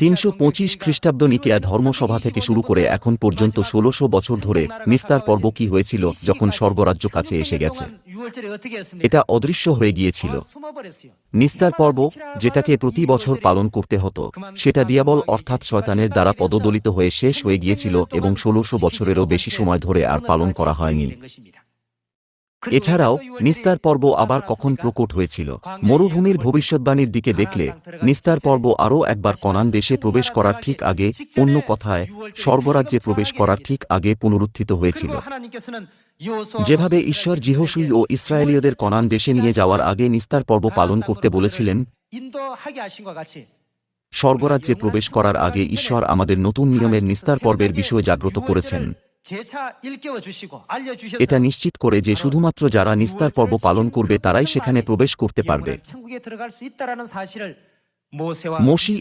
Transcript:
325 খ্রিস্টাব্দ নিকেয়া ধর্মসভা থেকে শুরু করে এখন পর্যন্ত 1600 বছর ধরে নিস্তার পর্ব কি হয়েছিল যখন স্বর্গরাজ্য কাছে এসে গেছে? এটা অদৃশ্য হয়ে গিয়েছিল। নিস্তার পর্ব, যেটাকে প্রতি বছর পালন করতে হতো, সেটা দিয়াবল অর্থাৎ শয়তানের দ্বারা পদদলিত হয়ে শেষ হয়ে গিয়েছিল এবং 1600 বছরেরও বেশি সময় ধরে আর পালন করা হয়নি। এছাড়াও নিস্তার পর্ব আবার কখন প্রকট হয়েছিল? মরুভূমির ভবিষ্যদ্বাণীর দিকে দেখলে নিস্তার পর্ব আরও একবার কনান দেশে প্রবেশ করার ঠিক আগে, অন্য কথায় স্বর্গরাজ্যে প্রবেশ করার ঠিক আগে পুনরুত্থিত হয়েছিল। যেভাবে ঈশ্বর যিহোশূয় ও ইসরায়েলীয়দের কনান দেশে নিয়ে যাওয়ার আগে নিস্তার পর্ব পালন করতে বলেছিলেন, স্বর্গরাজ্যে প্রবেশ করার আগে ঈশ্বর আমাদের নতুন নিয়মের নিস্তার পর্বের বিষয়ে জাগ্রত করেছেন। এটা নিশ্চিত করে যে শুধুমাত্র যারা নিস্তার পর্ব পালন করবে তারাই সেখানে প্রবেশ করতে পারবে। মোশি